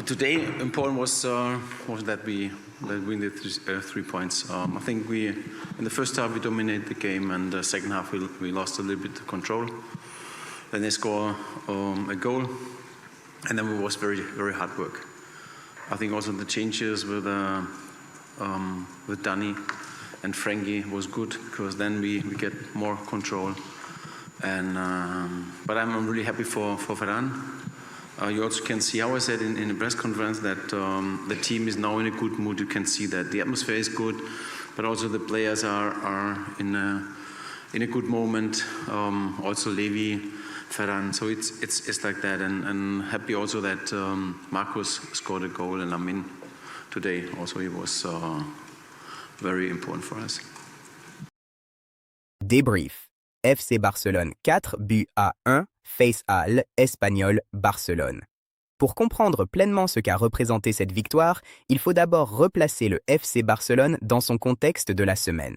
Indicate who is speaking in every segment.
Speaker 1: Today, important was that we win the 3 points. I think we in the first half we dominated the game, and the second half we lost a little bit of control. Then they score a goal, and then it was very very hard work. I think also the changes with Danny and Frankie was good because then we get more control. And but I'm really happy for Ferran. You also can see how I said in the press conference that the team is now in a good mood. You can see that the atmosphere is good, but also the players are in a good moment. Also Levi, Ferran. So it's like that, and happy also that Marcus scored a goal, and Lamine today also he was very important for us.
Speaker 2: Débrief. FC Barcelone 4 buts à 1 face à l'Espagnol Barcelone. Pour comprendre pleinement ce qu'a représenté cette victoire, il faut d'abord replacer le FC Barcelone dans son contexte de la semaine.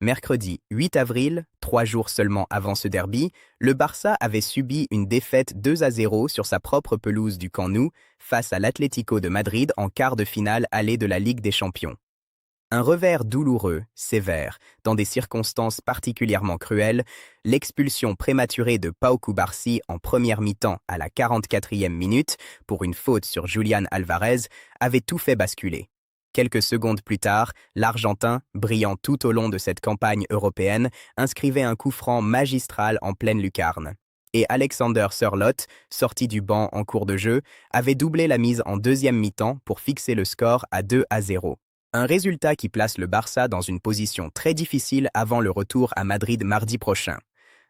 Speaker 2: Mercredi 8 avril, 3 jours seulement avant ce derby, le Barça avait subi une défaite 2-0 sur sa propre pelouse du Camp Nou face à l'Atlético de Madrid en quart de finale aller de la Ligue des Champions. Un revers douloureux, sévère, dans des circonstances particulièrement cruelles, l'expulsion prématurée de Pau Cubarsí en première mi-temps à la 44e minute pour une faute sur Julián Álvarez avait tout fait basculer. Quelques secondes plus tard, l'Argentin, brillant tout au long de cette campagne européenne, inscrivait un coup franc magistral en pleine lucarne. Et Alexander Sørloth, sorti du banc en cours de jeu, avait doublé la mise en deuxième mi-temps pour fixer le score à 2-0. Un résultat qui place le Barça dans une position très difficile avant le retour à Madrid mardi prochain.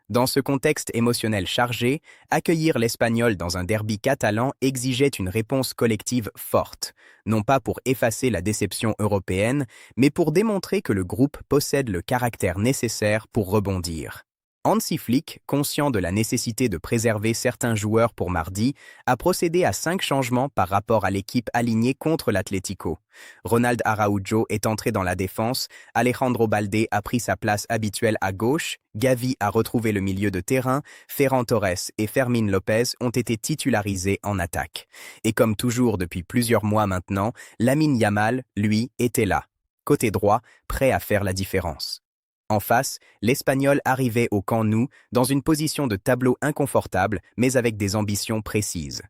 Speaker 2: Dans ce contexte émotionnel chargé, accueillir l'Espagnol dans un derby catalan exigeait une réponse collective forte, non pas pour effacer la déception européenne, mais pour démontrer que le groupe possède le caractère nécessaire pour rebondir. Hansi Flick, conscient de la nécessité de préserver certains joueurs pour mardi, a procédé à 5 changements par rapport à l'équipe alignée contre l'Atlético. Ronald Araujo est entré dans la défense, Alejandro Balde a pris sa place habituelle à gauche, Gavi a retrouvé le milieu de terrain, Ferran Torres et Fermín López ont été titularisés en attaque. Et comme toujours depuis plusieurs mois maintenant, Lamine Yamal, lui, était là, côté droit, prêt à faire la différence. En face, l'Espagnol arrivait au Camp Nou dans une position de tableau inconfortable, mais avec des ambitions précises.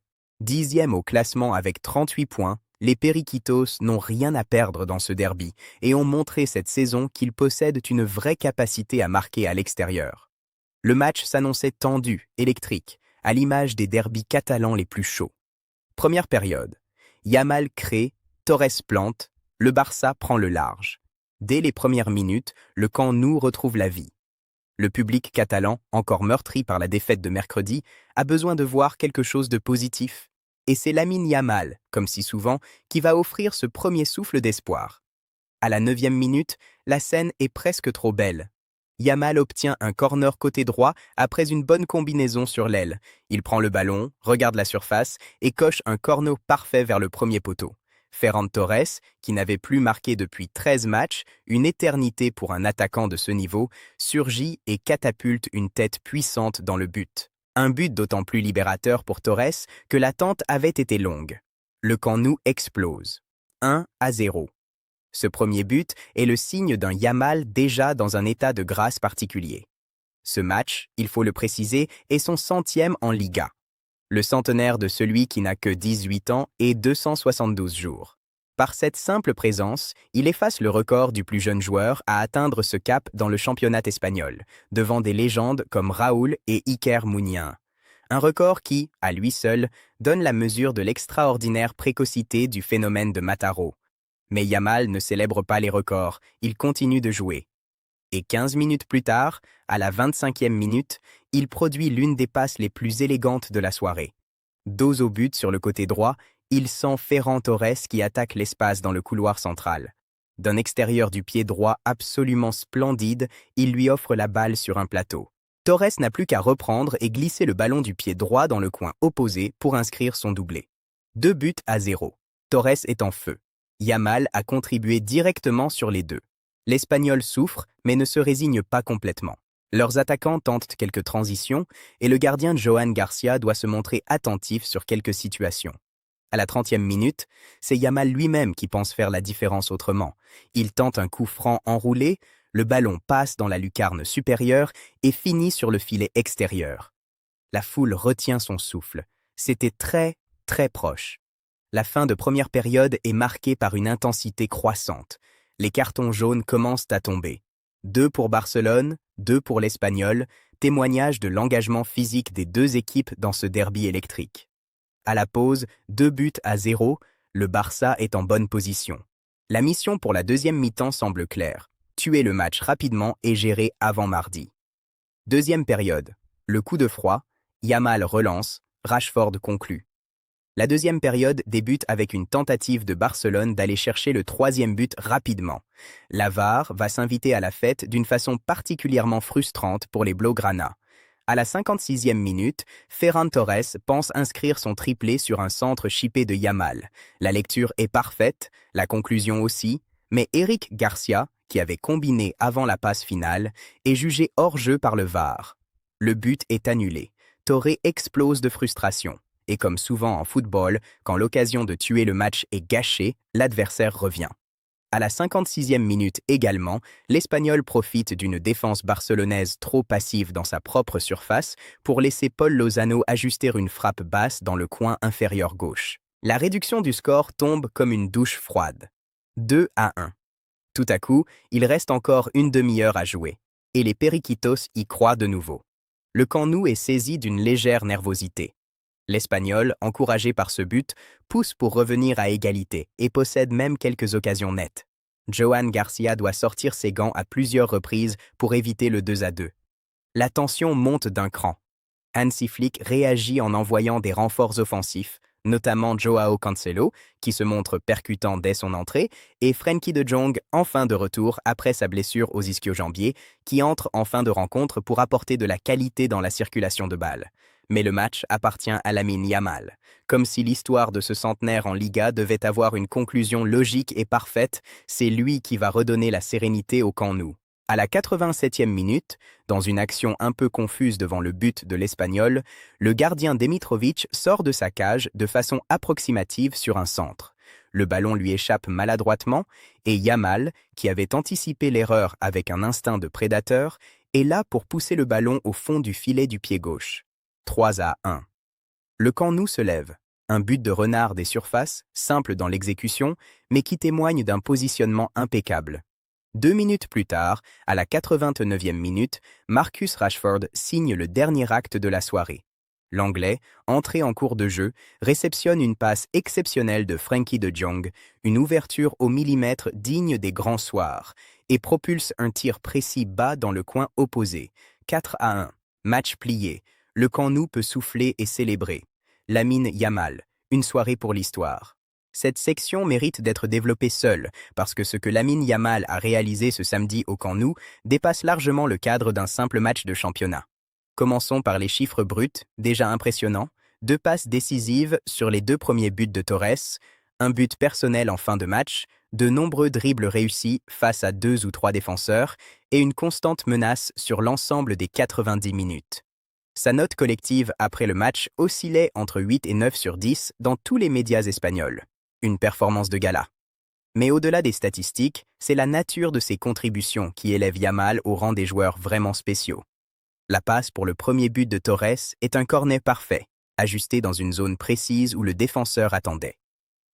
Speaker 2: 10e au classement avec 38 points, les Periquitos n'ont rien à perdre dans ce derby et ont montré cette saison qu'ils possèdent une vraie capacité à marquer à l'extérieur. Le match s'annonçait tendu, électrique, à l'image des derbys catalans les plus chauds. Première période. Yamal crée, Torres plante, le Barça prend le large. Dès les premières minutes, le Camp Nou retrouve la vie. Le public catalan, encore meurtri par la défaite de mercredi, a besoin de voir quelque chose de positif. Et c'est Lamine Yamal, comme si souvent, qui va offrir ce premier souffle d'espoir. À la 9e minute, la scène est presque trop belle. Yamal obtient un corner côté droit après une bonne combinaison sur l'aile. Il prend le ballon, regarde la surface et coche un corner parfait vers le premier poteau. Ferran Torres, qui n'avait plus marqué depuis 13 matchs, une éternité pour un attaquant de ce niveau, surgit et catapulte une tête puissante dans le but. Un but d'autant plus libérateur pour Torres que l'attente avait été longue. Le Camp Nou explose. 1-0. Ce premier but est le signe d'un Yamal déjà dans un état de grâce particulier. Ce match, il faut le préciser, est son 100e en Liga. Le centenaire de celui qui n'a que 18 ans et 272 jours. Par cette simple présence, il efface le record du plus jeune joueur à atteindre ce cap dans le championnat espagnol, devant des légendes comme Raúl et Iker Muniain. Un record qui, à lui seul, donne la mesure de l'extraordinaire précocité du phénomène de Mataro. Mais Yamal ne célèbre pas les records, il continue de jouer. Et 15 minutes plus tard, à la 25e minute, il produit l'une des passes les plus élégantes de la soirée. Dos au but sur le côté droit, il sent Ferran Torres qui attaque l'espace dans le couloir central. D'un extérieur du pied droit absolument splendide, il lui offre la balle sur un plateau. Torres n'a plus qu'à reprendre et glisser le ballon du pied droit dans le coin opposé pour inscrire son doublé. 2-0. Torres est en feu. Yamal a contribué directement sur les deux. L'Espagnol souffre, mais ne se résigne pas complètement. Leurs attaquants tentent quelques transitions et le gardien Johan Garcia doit se montrer attentif sur quelques situations. À la 30e minute, c'est Yamal lui-même qui pense faire la différence autrement. Il tente un coup franc enroulé, le ballon passe dans la lucarne supérieure et finit sur le filet extérieur. La foule retient son souffle. C'était très, très proche. La fin de première période est marquée par une intensité croissante. Les cartons jaunes commencent à tomber. 2 pour Barcelone, 2 pour l'Espagnol, témoignage de l'engagement physique des deux équipes dans ce derby électrique. À la pause, 2-0, le Barça est en bonne position. La mission pour la deuxième mi-temps semble claire. Tuer le match rapidement et gérer avant mardi. Deuxième période. Le coup de froid, Yamal relance, Rashford conclut. La deuxième période débute avec une tentative de Barcelone d'aller chercher le troisième but rapidement. La VAR va s'inviter à la fête d'une façon particulièrement frustrante pour les Blaugrana. À la 56e minute, Ferran Torres pense inscrire son triplé sur un centre chippé de Yamal. La lecture est parfaite, la conclusion aussi, mais Eric Garcia, qui avait combiné avant la passe finale, est jugé hors jeu par le VAR. Le but est annulé. Torre explose de frustration. Et comme souvent en football, quand l'occasion de tuer le match est gâchée, l'adversaire revient. À la 56e minute également, l'Espagnol profite d'une défense barcelonaise trop passive dans sa propre surface pour laisser Paul Lozano ajuster une frappe basse dans le coin inférieur gauche. La réduction du score tombe comme une douche froide. 2-1. Tout à coup, il reste encore une demi-heure à jouer. Et les Periquitos y croient de nouveau. Le Camp Nou est saisi d'une légère nervosité. L'Espagnol, encouragé par ce but, pousse pour revenir à égalité et possède même quelques occasions nettes. Johan Garcia doit sortir ses gants à plusieurs reprises pour éviter le 2-2. La tension monte d'un cran. Hansi Flick réagit en envoyant des renforts offensifs, notamment Joao Cancelo, qui se montre percutant dès son entrée, et Frenkie de Jong, enfin de retour après sa blessure aux ischio-jambiers, qui entre en fin de rencontre pour apporter de la qualité dans la circulation de balles. Mais le match appartient à Lamine Yamal. Comme si l'histoire de ce centenaire en Liga devait avoir une conclusion logique et parfaite, c'est lui qui va redonner la sérénité au Camp Nou. À la 87e minute, dans une action un peu confuse devant le but de l'Espagnol, le gardien Demitrovic sort de sa cage de façon approximative sur un centre. Le ballon lui échappe maladroitement et Yamal, qui avait anticipé l'erreur avec un instinct de prédateur, est là pour pousser le ballon au fond du filet du pied gauche. 3-1. Le Camp Nou se lève. Un but de renard des surfaces, simple dans l'exécution, mais qui témoigne d'un positionnement impeccable. 2 minutes plus tard, à la 89e minute, Marcus Rashford signe le dernier acte de la soirée. L'Anglais, entré en cours de jeu, réceptionne une passe exceptionnelle de Frenkie de Jong, une ouverture au millimètre digne des grands soirs, et propulse un tir précis bas dans le coin opposé. 4-1. Match plié. Le Camp Nou peut souffler et célébrer. Lamine Yamal, une soirée pour l'histoire. Cette section mérite d'être développée seule, parce que ce que Lamine Yamal a réalisé ce samedi au Camp Nou dépasse largement le cadre d'un simple match de championnat. Commençons par les chiffres bruts, déjà impressionnants. 2 passes décisives sur les 2 premiers buts de Torres, un but personnel en fin de match, de nombreux dribbles réussis face à 2 ou 3 défenseurs et une constante menace sur l'ensemble des 90 minutes. Sa note collective après le match oscillait entre 8 et 9 sur 10 dans tous les médias espagnols. Une performance de gala. Mais au-delà des statistiques, c'est la nature de ses contributions qui élève Yamal au rang des joueurs vraiment spéciaux. La passe pour le premier but de Torres est un cornet parfait, ajusté dans une zone précise où le défenseur attendait.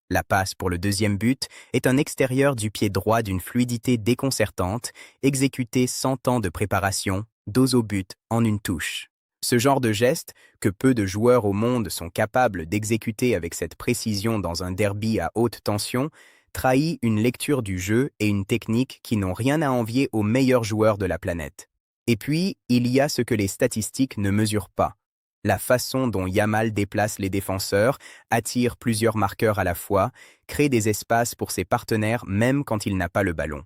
Speaker 2: La passe pour le deuxième but est un extérieur du pied droit d'une fluidité déconcertante, exécuté sans temps de préparation, dos au but, en une touche. Ce genre de geste, que peu de joueurs au monde sont capables d'exécuter avec cette précision dans un derby à haute tension, trahit une lecture du jeu et une technique qui n'ont rien à envier aux meilleurs joueurs de la planète. Et puis, il y a ce que les statistiques ne mesurent pas. La façon dont Yamal déplace les défenseurs, attire plusieurs marqueurs à la fois, crée des espaces pour ses partenaires même quand il n'a pas le ballon.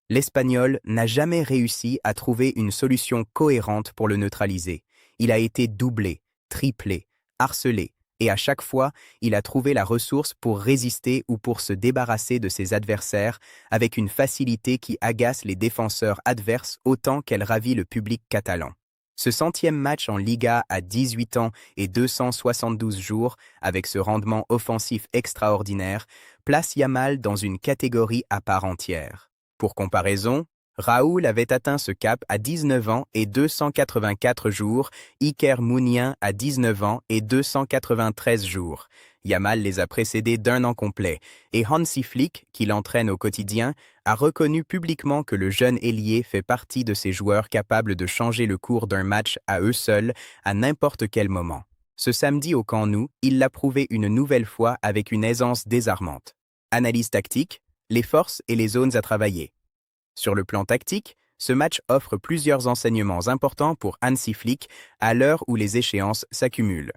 Speaker 2: L'Espagnol n'a jamais réussi à trouver une solution cohérente pour le neutraliser. Il a été doublé, triplé, harcelé, et à chaque fois, il a trouvé la ressource pour résister ou pour se débarrasser de ses adversaires avec une facilité qui agace les défenseurs adverses autant qu'elle ravit le public catalan. Ce 100e match en Liga à 18 ans et 272 jours, avec ce rendement offensif extraordinaire, place Yamal dans une catégorie à part entière. Pour comparaison, Raoul avait atteint ce cap à 19 ans et 284 jours, Iker Mounien à 19 ans et 293 jours. Yamal les a précédés d'1 an complet, et Hansi Flick, qui l'entraîne au quotidien, a reconnu publiquement que le jeune ailier fait partie de ces joueurs capables de changer le cours d'un match à eux seuls, à n'importe quel moment. Ce samedi au Camp Nou, il l'a prouvé une nouvelle fois avec une aisance désarmante. Analyse tactique, les forces et les zones à travailler. Sur le plan tactique, ce match offre plusieurs enseignements importants pour Hansi Flick à l'heure où les échéances s'accumulent.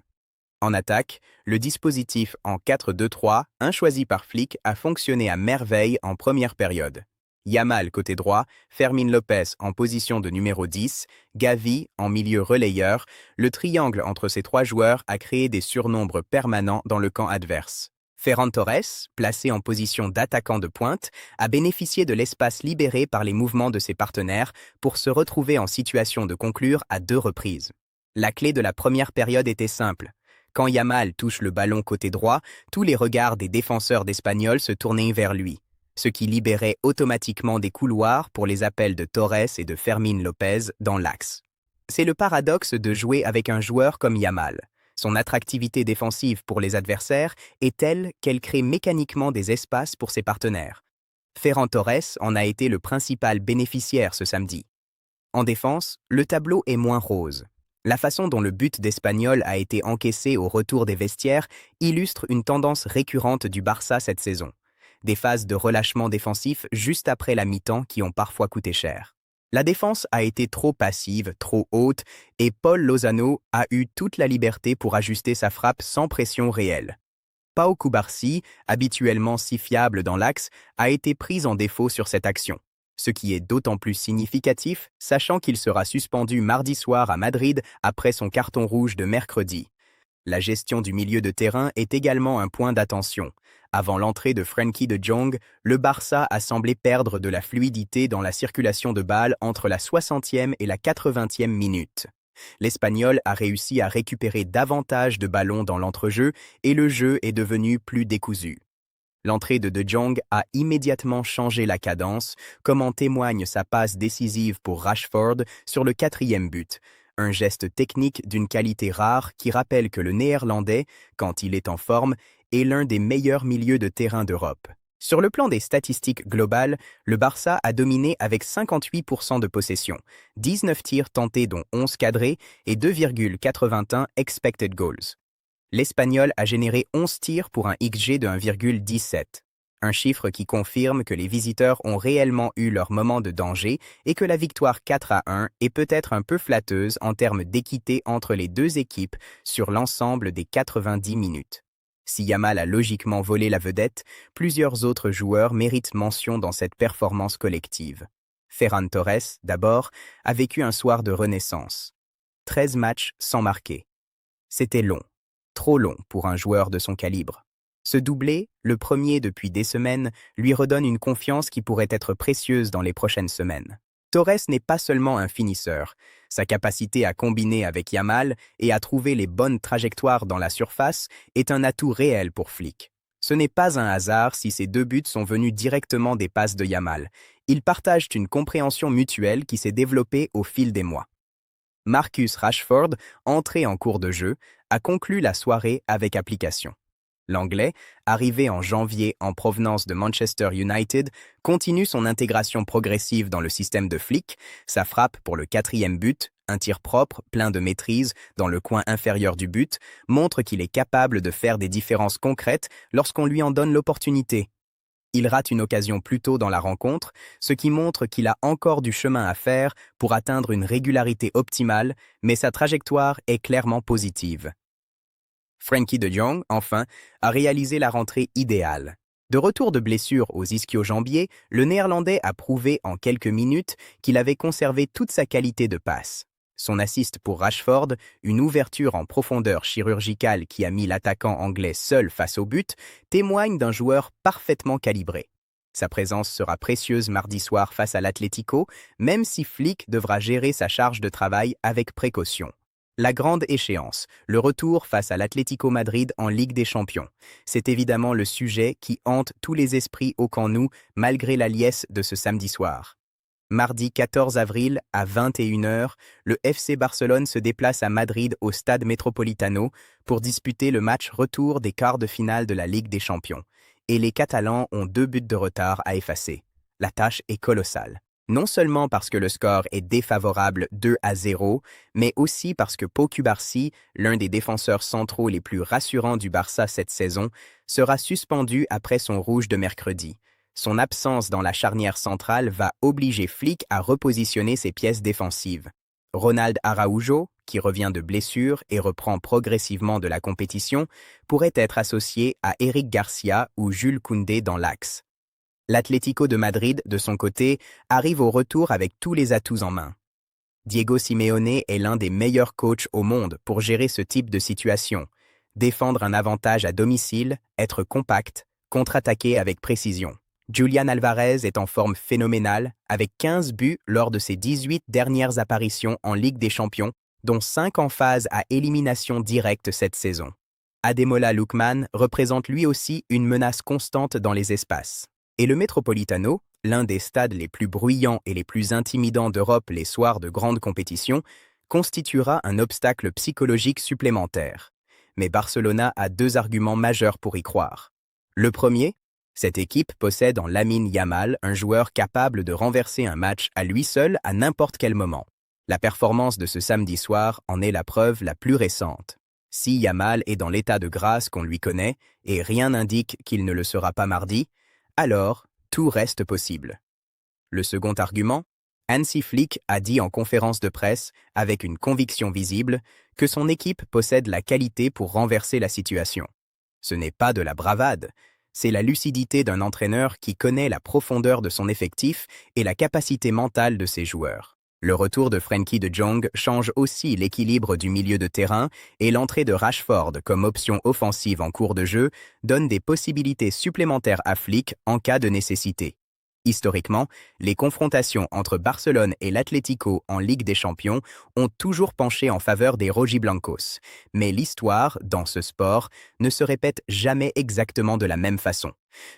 Speaker 2: En attaque, le dispositif en 4-2-3, choisi par Flick, a fonctionné à merveille en première période. Yamal côté droit, Fermín López en position de numéro 10, Gavi en milieu relayeur, le triangle entre ces trois joueurs a créé des surnombres permanents dans le camp adverse. Ferran Torres, placé en position d'attaquant de pointe, a bénéficié de l'espace libéré par les mouvements de ses partenaires pour se retrouver en situation de conclure à 2 reprises. La clé de la première période était simple. Quand Yamal touche le ballon côté droit, tous les regards des défenseurs d'Espanyol se tournaient vers lui, ce qui libérait automatiquement des couloirs pour les appels de Torres et de Fermín López dans l'axe. C'est le paradoxe de jouer avec un joueur comme Yamal. Son attractivité défensive pour les adversaires est telle qu'elle crée mécaniquement des espaces pour ses partenaires. Ferran Torres en a été le principal bénéficiaire ce samedi. En défense, le tableau est moins rose. La façon dont le but d'Espanyol a été encaissé au retour des vestiaires illustre une tendance récurrente du Barça cette saison. Des phases de relâchement défensif juste après la mi-temps qui ont parfois coûté cher. La défense a été trop passive, trop haute, et Paul Lozano a eu toute la liberté pour ajuster sa frappe sans pression réelle. Pau Cubarsí, habituellement si fiable dans l'axe, a été pris en défaut sur cette action. Ce qui est d'autant plus significatif, sachant qu'il sera suspendu mardi soir à Madrid après son carton rouge de mercredi. La gestion du milieu de terrain est également un point d'attention. Avant l'entrée de Frenkie de Jong, le Barça a semblé perdre de la fluidité dans la circulation de balles entre la 60e et la 80e minute. L'Espagnol a réussi à récupérer davantage de ballons dans l'entrejeu et le jeu est devenu plus décousu. L'entrée de Jong a immédiatement changé la cadence, comme en témoigne sa passe décisive pour Rashford sur le 4e but, un geste technique d'une qualité rare qui rappelle que le Néerlandais, quand il est en forme, est l'un des meilleurs milieux de terrain d'Europe. Sur le plan des statistiques globales, le Barça a dominé avec 58% de possession, 19 tirs tentés dont 11 cadrés et 2,81 expected goals. L'Espagnol a généré 11 tirs pour un XG de 1,17, un chiffre qui confirme que les visiteurs ont réellement eu leur moment de danger et que la victoire 4-1 est peut-être un peu flatteuse en termes d'équité entre les deux équipes sur l'ensemble des 90 minutes. Si Yamal a logiquement volé la vedette, plusieurs autres joueurs méritent mention dans cette performance collective. Ferran Torres, d'abord, a vécu un soir de renaissance. 13 matchs sans marquer. C'était long. Trop long pour un joueur de son calibre. Ce doublé, le premier depuis des semaines, lui redonne une confiance qui pourrait être précieuse dans les prochaines semaines. Torres n'est pas seulement un finisseur. Sa capacité à combiner avec Yamal et à trouver les bonnes trajectoires dans la surface est un atout réel pour Flick. Ce n'est pas un hasard si ces 2 buts sont venus directement des passes de Yamal. Ils partagent une compréhension mutuelle qui s'est développée au fil des mois. Marcus Rashford, entré en cours de jeu, a conclu la soirée avec application. L'Anglais, arrivé en janvier en provenance de Manchester United, continue son intégration progressive dans le système de Flick, sa frappe pour le 4e but, un tir propre, plein de maîtrise, dans le coin inférieur du but, montre qu'il est capable de faire des différences concrètes lorsqu'on lui en donne l'opportunité. Il rate une occasion plus tôt dans la rencontre, ce qui montre qu'il a encore du chemin à faire pour atteindre une régularité optimale, mais sa trajectoire est clairement positive. Frenkie de Jong, enfin, a réalisé la rentrée idéale. De retour de blessure aux ischio-jambiers, le Néerlandais a prouvé en quelques minutes qu'il avait conservé toute sa qualité de passe. Son assist pour Rashford, une ouverture en profondeur chirurgicale qui a mis l'attaquant anglais seul face au but, témoigne d'un joueur parfaitement calibré. Sa présence sera précieuse mardi soir face à l'Atlético, même si Flick devra gérer sa charge de travail avec précaution. La grande échéance, le retour face à l'Atlético Madrid en Ligue des Champions. C'est évidemment le sujet qui hante tous les esprits au Camp Nou, malgré la liesse de ce samedi soir. Mardi 14 avril à 21 h, le FC Barcelone se déplace à Madrid au Stade Metropolitano pour disputer le match retour des quarts de finale de la Ligue des Champions. Et les Catalans ont 2 buts de retard à effacer. La tâche est colossale. Non seulement parce que le score est défavorable 2-0, mais aussi parce que Pau Cubarsí, l'un des défenseurs centraux les plus rassurants du Barça cette saison, sera suspendu après son rouge de mercredi. Son absence dans la charnière centrale va obliger Flick à repositionner ses pièces défensives. Ronald Araujo, qui revient de blessure et reprend progressivement de la compétition, pourrait être associé à Eric Garcia ou Jules Koundé dans l'axe. L'Atlético de Madrid, de son côté, arrive au retour avec tous les atouts en main. Diego Simeone est l'un des meilleurs coachs au monde pour gérer ce type de situation. Défendre un avantage à domicile, être compact, contre-attaquer avec précision. Julián Álvarez est en forme phénoménale, avec 15 buts lors de ses 18 dernières apparitions en Ligue des Champions, dont 5 en phase à élimination directe cette saison. Ademola Lookman représente lui aussi une menace constante dans les espaces. Et le Metropolitano, l'un des stades les plus bruyants et les plus intimidants d'Europe les soirs de grandes compétitions, constituera un obstacle psychologique supplémentaire. Mais Barcelona a 2 arguments majeurs pour y croire. Le premier, cette équipe possède en Lamine Yamal un joueur capable de renverser un match à lui seul à n'importe quel moment. La performance de ce samedi soir en est la preuve la plus récente. Si Yamal est dans l'état de grâce qu'on lui connaît, et rien n'indique qu'il ne le sera pas mardi, alors tout reste possible. Le second argument, Hansi Flick a dit en conférence de presse, avec une conviction visible, que son équipe possède la qualité pour renverser la situation. Ce n'est pas de la bravade, c'est la lucidité d'un entraîneur qui connaît la profondeur de son effectif et la capacité mentale de ses joueurs. Le retour de Frenkie de Jong change aussi l'équilibre du milieu de terrain et l'entrée de Rashford comme option offensive en cours de jeu donne des possibilités supplémentaires à Flick en cas de nécessité. Historiquement, les confrontations entre Barcelone et l'Atlético en Ligue des Champions ont toujours penché en faveur des Rojiblancos. Mais l'histoire, dans ce sport, ne se répète jamais exactement de la même façon.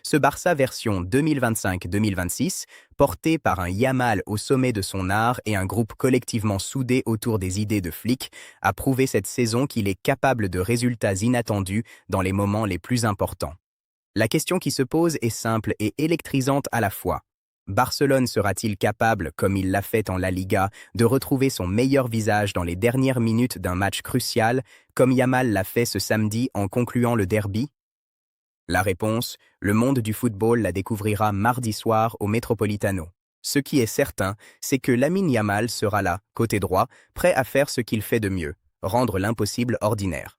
Speaker 2: Ce Barça version 2025-2026, porté par un Yamal au sommet de son art et un groupe collectivement soudé autour des idées de Flick, a prouvé cette saison qu'il est capable de résultats inattendus dans les moments les plus importants. La question qui se pose est simple et électrisante à la fois. Barcelone sera-t-il capable, comme il l'a fait en La Liga, de retrouver son meilleur visage dans les dernières minutes d'un match crucial, comme Yamal l'a fait ce samedi en concluant le derby? La réponse, le monde du football la découvrira mardi soir au Metropolitano. Ce qui est certain, c'est que Lamine Yamal sera là, côté droit, prêt à faire ce qu'il fait de mieux, rendre l'impossible ordinaire.